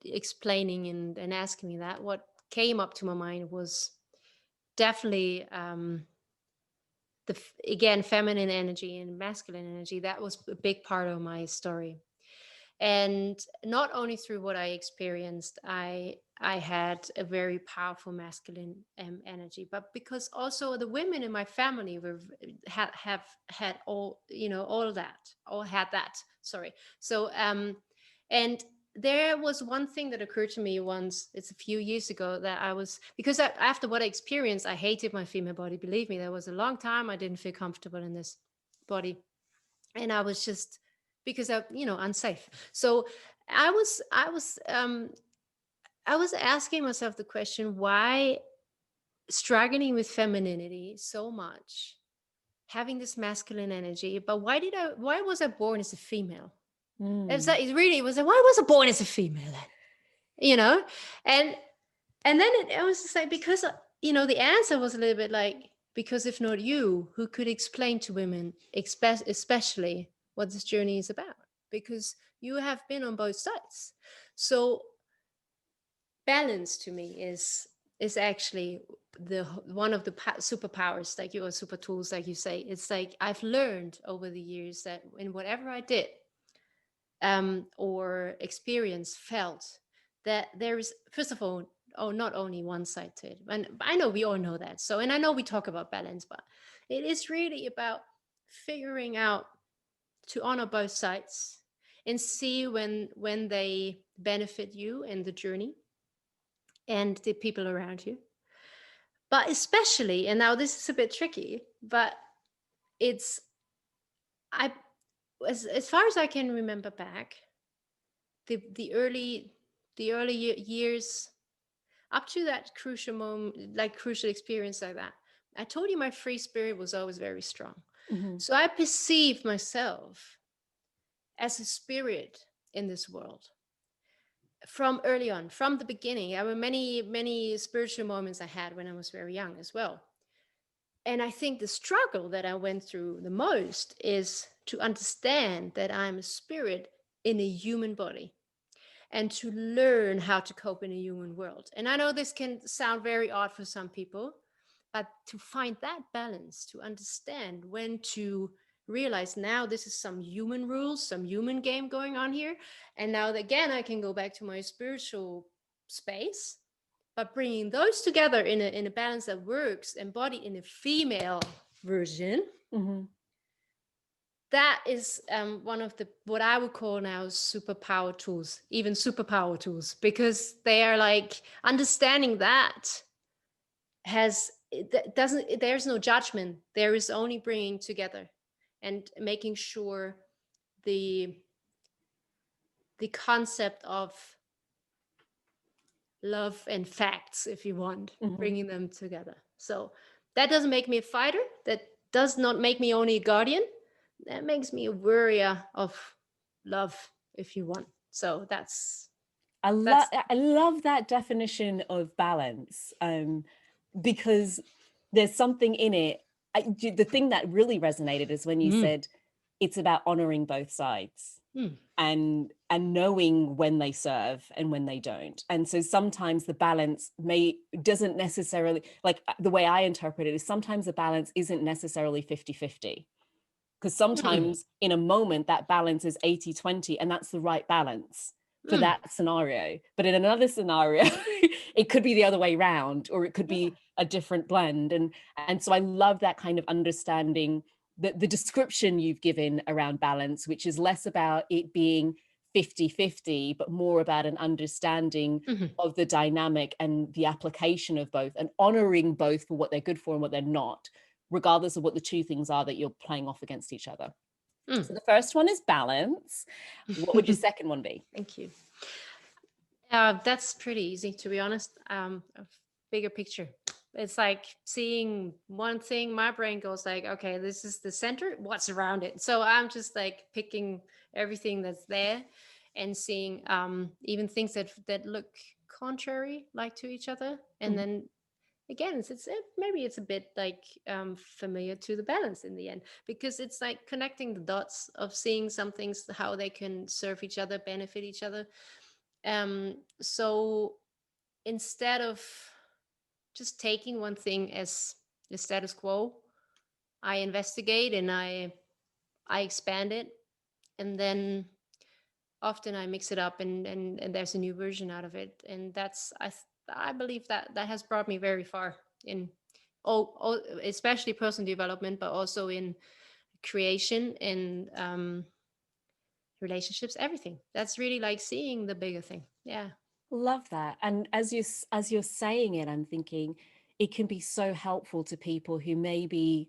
explaining and asking me that, what came up to my mind was definitely again, feminine energy and masculine energy. That was a big part of my story. And not only through what I experienced, I had a very powerful masculine energy, but because also the women in my family have had all had that. Sorry. So and there was one thing that occurred to me once. It's a few years ago that because after what I experienced, I hated my female body. Believe me, there was a long time I didn't feel comfortable in this body, and I was just because I, unsafe. So I was asking myself the question, why struggling with femininity so much, having this masculine energy, but why was I born as a female? Why was I born as a female then? And then it was just like, because, the answer was a little bit like, because if not you, who could explain to women, especially what this journey is about? Because you have been on both sides. So balance to me is actually one of the superpowers, like your super tools, like you say. It's like I've learned over the years that in whatever I did or experience, felt that there is, first of all, not only one side to it. And I know we all know that. So, and I know we talk about balance, but it is really about figuring out to honor both sides and see when they benefit you and the journey and the people around you. But especially, and now this is a bit tricky, but as far as I can remember back, the early years up to that crucial moment, like crucial experience like that, I told you my free spirit was always very strong. So I perceived myself as a spirit in this world from early on, from the beginning. There were many spiritual moments I had when I was very young as well. And I think the struggle that I went through the most is to understand that I'm a spirit in a human body, and to learn how to cope in a human world. And I know this can sound very odd for some people, but to find that balance, to understand when to realize now this is some human rules, some human game going on here. And now again, I can go back to my spiritual space, but bringing those together in a balance that works, embodied in a female version. Mm-hmm. That is one of the what I would call now superpower tools, even superpower tools, because they are like understanding that doesn't, there's no judgment, there is only bringing together and making sure the concept of love and facts, if you want, Mm-hmm. bringing them together. So that doesn't make me a fighter, that does not make me only a guardian, that makes me a warrior of love, if you want. So that's I love that definition of balance, because there's something in it. The thing that really resonated is when you said it's about honoring both sides and knowing when they serve and when they don't. And so sometimes the balance doesn't necessarily, like the way I interpret it is sometimes the balance isn't necessarily 50-50. Because sometimes in a moment that balance is 80-20 and that's the right balance for that scenario. But in another scenario, it could be the other way around, or it could be a different blend. And so I love that kind of understanding, the description you've given around balance, which is less about it being 50-50, but more about an understanding of the dynamic and the application of both, and honoring both for what they're good for and what they're not, regardless of what the two things are that you're playing off against each other. So the first one is balance. What would your second one be? Thank you. That's pretty easy, to be honest. A bigger picture. It's like seeing one thing, my brain goes like, okay, this is the center, what's around it? So I'm just like picking everything that's there and seeing even things that look contrary, like to each other. And then again, maybe it's a bit like familiar to the balance in the end, because it's like connecting the dots of seeing some things, how they can serve each other, benefit each other. So instead of just taking one thing as the status quo, I investigate and I expand it, and then often I mix it up and there's a new version out of it. And that's I believe that has brought me very far in all especially personal development, but also in creation and relationships, everything. That's really like seeing the bigger thing. Yeah. Love that. And as you're saying it, I'm thinking it can be so helpful to people who may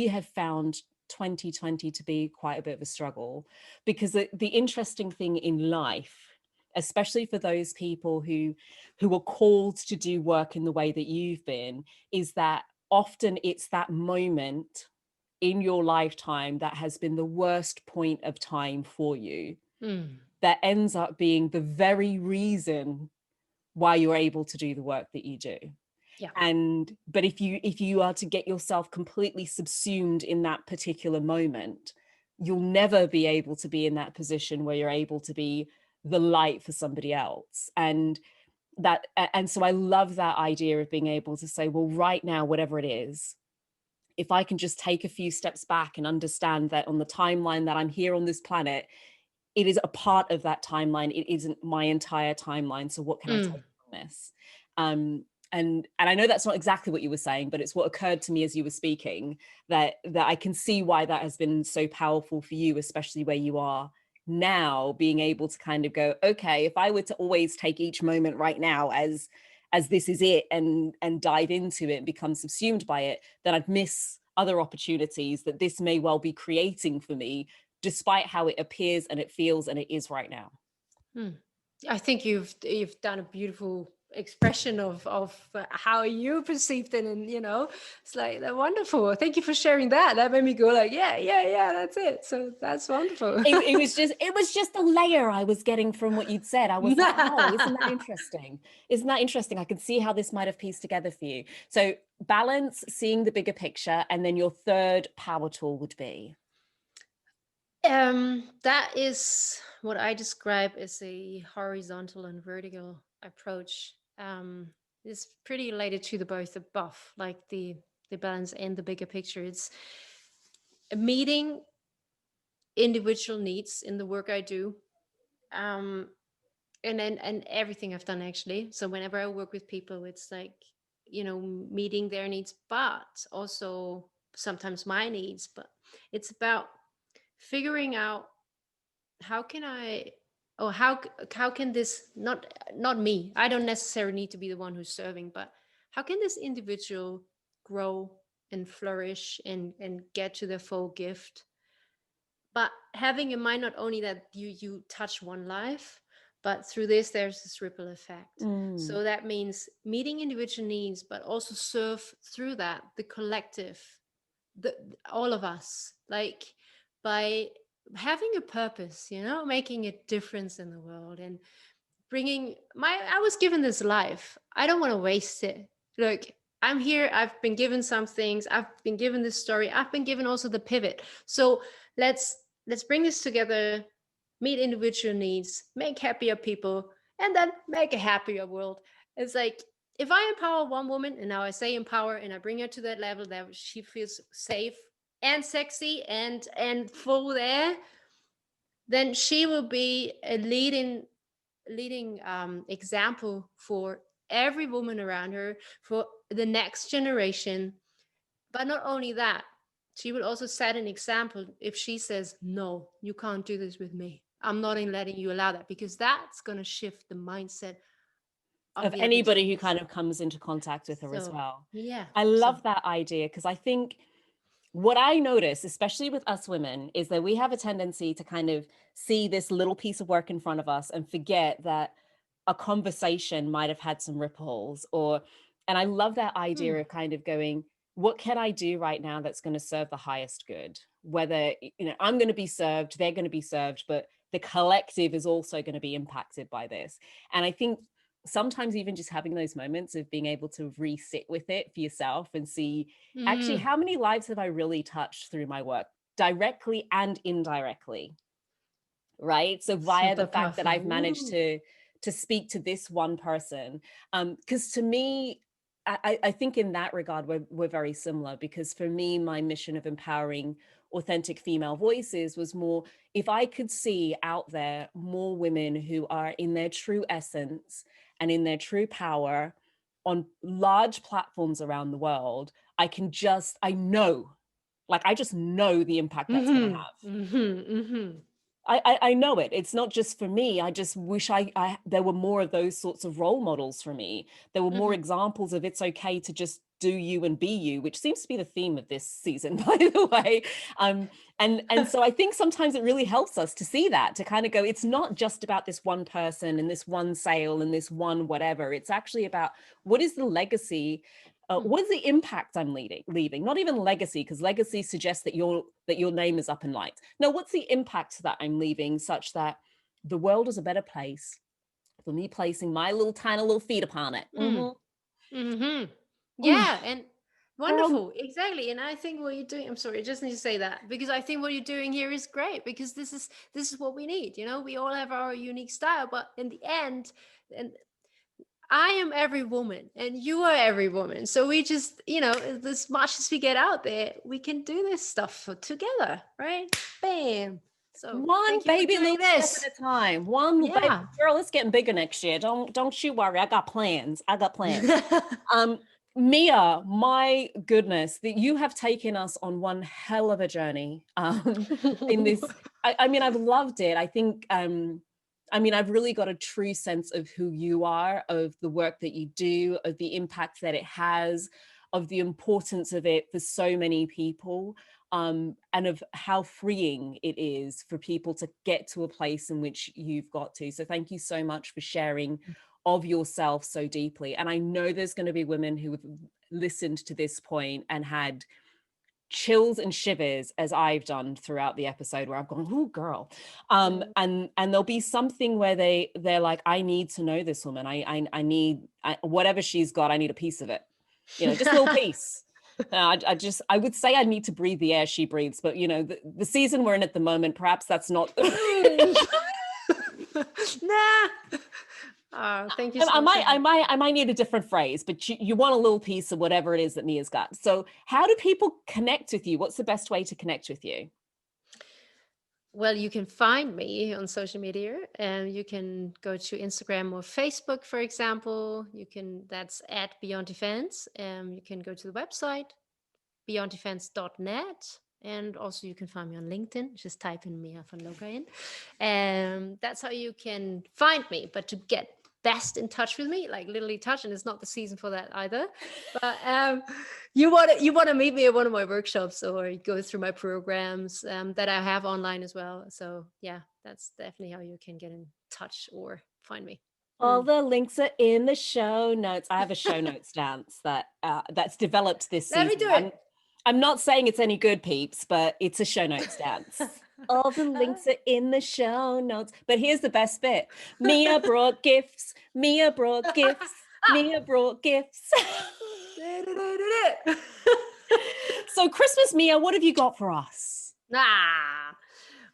have found 2020 to be quite a bit of a struggle, because the interesting thing in life, especially for those people who are called to do work in the way that you've been, is that often it's that moment in your lifetime that has been the worst point of time for you that ends up being the very reason why you're able to do the work that you do. Yeah. But if you are to get yourself completely subsumed in that particular moment, you'll never be able to be in that position where you're able to be the light for somebody else. And so I love that idea of being able to say, well, right now, whatever it is, if I can just take a few steps back and understand that on the timeline that I'm here on this planet, it is a part of that timeline. It isn't my entire timeline. So what can I take from this? And I know that's not exactly what you were saying, but it's what occurred to me as you were speaking, that I can see why that has been so powerful for you, especially where you are now, being able to kind of go, okay, if I were to always take each moment right now as this is it and dive into it and become subsumed by it, then I'd miss other opportunities that this may well be creating for me, despite how it appears and it feels and it is right now. I think you've done a beautiful expression of how you perceived it, and it's like wonderful. Thank you for sharing that. That made me go like, yeah, that's it. So that's wonderful. It was just a layer I was getting from what you'd said. I was like, oh, isn't that interesting? I could see how this might have pieced together for you. So balance, seeing the bigger picture, and then your third power tool would be? That is what I describe as a horizontal and vertical approach. It's pretty related to the both above, like the balance and the bigger picture. It's meeting individual needs in the work I do. And everything I've done, actually. So whenever I work with people, it's like, meeting their needs, but also sometimes my needs. But it's about figuring out how can I, or how can this, not me, I don't necessarily need to be the one who's serving, but how can this individual grow and flourish and get to their full gift, but having in mind not only that you touch one life, but through this there's this ripple effect. So that means meeting individual needs, but also serve through that the collective, all of us, like by having a purpose, making a difference in the world, and I was given this life, I don't want to waste it. Look, I'm here, I've been given some things, I've been given this story, I've been given also the pivot. So let's bring this together, meet individual needs, make happier people, and then make a happier world. It's like, if I empower one woman, and now I say empower, and I bring her to that level that she feels safe and sexy and full there, then she will be a leading example for every woman around her, for the next generation. But not only that, she will also set an example if she says, no, you can't do this with me, I'm not in letting you allow that, because that's going to shift the mindset of anybody who kind of comes into contact with her as well. Yeah, I love that idea, because I think what I notice, especially with us women, is that we have a tendency to kind of see this little piece of work in front of us and forget that a conversation might have had some ripples, and I love that idea of kind of going, what can I do right now that's going to serve the highest good? Whether, I'm going to be served, they're going to be served, but the collective is also going to be impacted by this. And I think sometimes even just having those moments of being able to re-sit with it for yourself and see, actually, how many lives have I really touched through my work, directly and indirectly, right? So via the fact that I've managed to speak to this one person, because to me, I think in that regard, we're very similar, because for me, my mission of empowering authentic female voices was more, if I could see out there more women who are in their true essence and in their true power on large platforms around the world, I just know the impact that's going to have. I know it. It's not just for me. I just wish there were more of those sorts of role models for me. There were more examples of it's okay to just do you and be you, which seems to be the theme of this season, by the way. And so I think sometimes it really helps us to see that, to kind of go, it's not just about this one person and this one sale and this one whatever. It's actually about, what is the legacy? What's the impact I'm leaving? Not even legacy, because legacy suggests that your name is up in lights. No, what's the impact that I'm leaving, such that the world is a better place for me placing my tiny little feet upon it. Yeah, and wonderful. Exactly. And I think what you're doing, I'm sorry, I just need to say that, because I think what you're doing here is great, because this is what we need. We all have our unique style, but in the end, and I am every woman and you are every woman. So we just, as much as we get out there, we can do this stuff together, right? Bam. So one baby little step at a time. Baby, girl, it's getting bigger next year. Don't you worry. I got plans. Mia, my goodness, that you have taken us on one hell of a journey in this. I mean, I've loved it. I think, I've really got a true sense of who you are, of the work that you do, of the impact that it has, of the importance of it for so many people, and of how freeing it is for people to get to a place in which you've got to. So thank you so much for sharing of yourself so deeply. And I know there's going to be women who have listened to this point and had chills and shivers, as I've done throughout the episode, where I've gone, oh girl, and there'll be something where they're like, I need to know this woman. I need whatever she's got. I need a piece of it, just a little piece. I would say I need to breathe the air she breathes, but the season we're in at the moment, perhaps that's not. Nah. Oh, thank you I, so I much. might, I might, I might need a different phrase, but you want a little piece of whatever it is that Mia's got. So, how do people connect with you? What's the best way to connect with you? Well, you can find me on social media, and you can go to Instagram or Facebook, for example. That's at Beyond Defense. You can go to the website, beyonddefense.net. And also you can find me on LinkedIn. Just type in Mia von Loga in. And that's how you can find me. But to get best in touch with me, like literally touch, and it's not the season for that either. But you want to meet me at one of my workshops, or go through my programs that I have online as well. So yeah, that's definitely how you can get in touch or find me. All the links are in the show notes. I have a show notes dance that's developed this Let me season. do it. I'm not saying it's any good, peeps, but it's a show notes dance. All the links are in the show notes. But here's the best bit. Mia brought gifts. Mia brought gifts. Mia brought gifts. So Christmas, Mia, what have you got for us?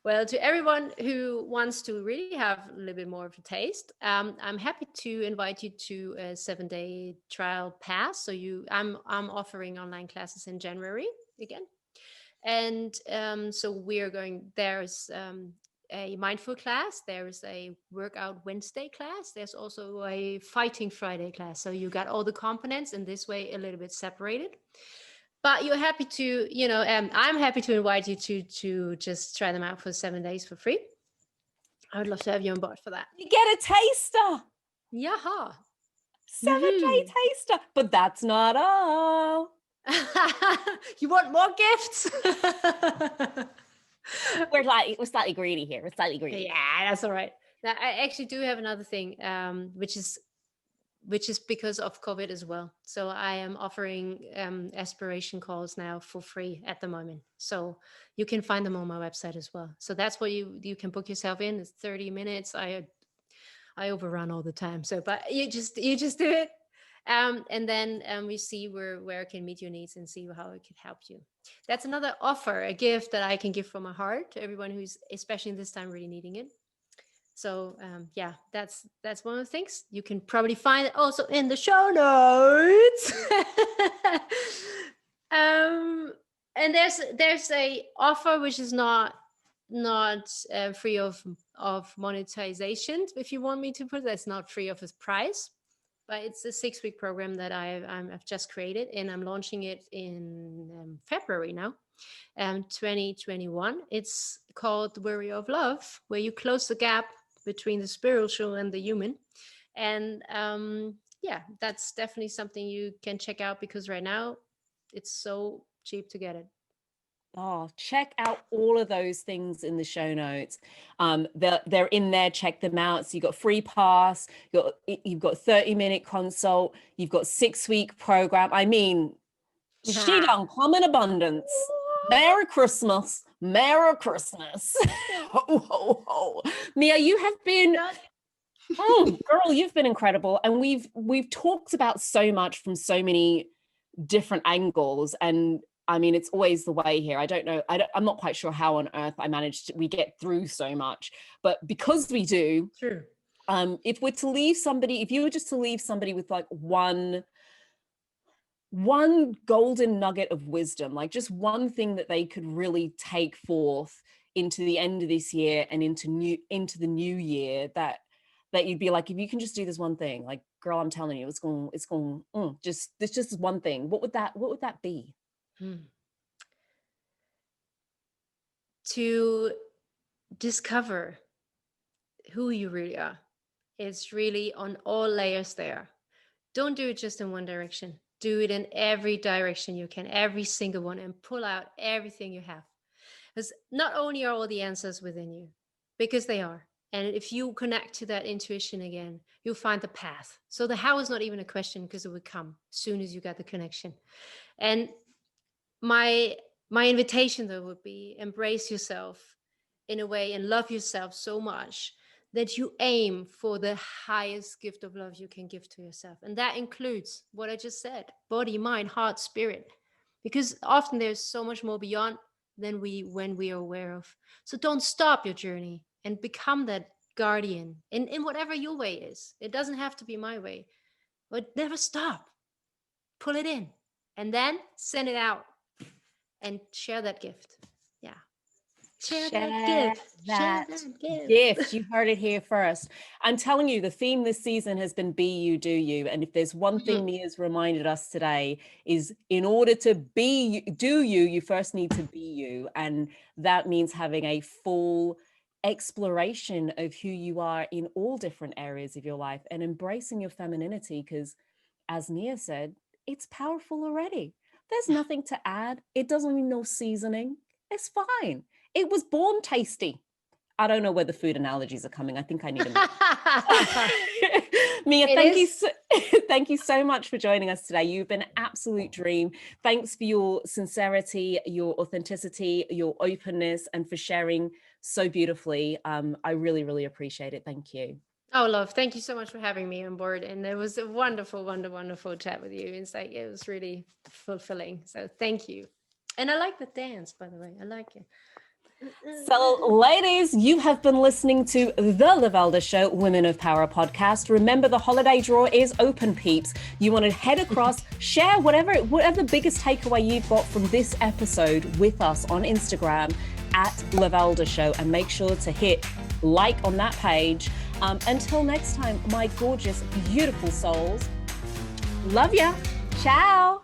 Well, to everyone who wants to really have a little bit more of a taste, I'm happy to invite you to a 7-day trial pass. So I'm offering online classes in January again, and so we're going. There's a mindful class. There is a workout Wednesday class. There's also a fighting Friday class. So you got all the components in this way a little bit separated. But you're happy to, I'm happy to invite you to just try them out for 7 days for free. I would love to have you on board for that. You get a taster. Yaha. 7-day taster. But that's not all. You want more gifts? We're slightly greedy here. We're slightly greedy. Yeah, that's all right. Now, I actually do have another thing, which is because of COVID as well. So I am offering aspiration calls now for free at the moment. So you can find them on my website as well. So that's what you can book yourself in. It's 30 minutes. I overrun all the time. So, but you just do it. And then we see where it can meet your needs and see how it could help you. That's another offer, a gift that I can give from my heart to everyone who's, especially in this time, really needing it. So yeah, that's one of the things. You can probably find it also in the show notes. And there's a offer which is not free of monetization. If you want me to put it, that's not free of its price, but it's a 6-week program that I've just created, and I'm launching it in February now. 2021. It's called The Warrior of Love, where you close the gap between the spiritual and the human. And yeah, that's definitely something you can check out, because right now it's so cheap to get it. Oh, check out all of those things in the show notes. They're in there. Check them out. So you've got free pass, you've got 30-minute consult, you've got 6-week program. I mean, she don't come in abundance. Merry Christmas. Merry Christmas. Ho, ho, ho. Mia, you have been, girl, you've been incredible. And we've talked about so much from so many different angles. And I mean, it's always the way here. I don't know. I'm not quite sure how on earth we get through so much, but because we do, true. If you were just to leave somebody with like one golden nugget of wisdom, like just one thing that they could really take forth into the end of this year and into the new year, that you'd be like, if you can just do this one thing, like, girl, I'm telling you, it's going just one thing, what would that be? To discover who you really are. It's really on all layers there. Don't do it just in one direction. Do it in every direction you can, every single one, and pull out everything you have. Because not only are all the answers within you, because they are. And if you connect to that intuition again, you'll find the path. So the how is not even a question, because it will come as soon as you got the connection. And my invitation, though, would be embrace yourself in a way and love yourself so much that you aim for the highest gift of love you can give to yourself. And that includes what I just said: body, mind, heart, spirit. Because often there's so much more beyond than when we are aware of. So don't stop your journey and become that guardian in whatever your way is. It doesn't have to be my way, but never stop. Pull it in and then send it out and share that gift. Yeah. Share that gift. You heard it here first. I'm telling you, the theme this season has been be you, do you. And if there's one thing Mia's reminded us today is in order to do you first need to be you. And that means having a full exploration of who you are in all different areas of your life and embracing your femininity, because as Mia said, it's powerful already. There's nothing to add. It doesn't need no seasoning. It's fine. It was born tasty. I don't know where the food analogies are coming. I think I need a Mia, thank you so much for joining us today. You've been an absolute dream. Thanks for your sincerity, your authenticity, your openness, and for sharing so beautifully. I really, really appreciate it. Thank you. Oh, love, thank you so much for having me on board. And it was a wonderful, wonderful chat with you. It's like, it was really fulfilling. So thank you. And I like the dance, by the way. I like it. So, ladies, you have been listening to The Lovelda Show, Women of Power podcast. Remember, the holiday draw is open, peeps. You want to head across, share whatever biggest takeaway you've got from this episode with us on Instagram at Lovelda Show, and make sure to hit like on that page. Until next time, my gorgeous, beautiful souls. Love ya. Ciao.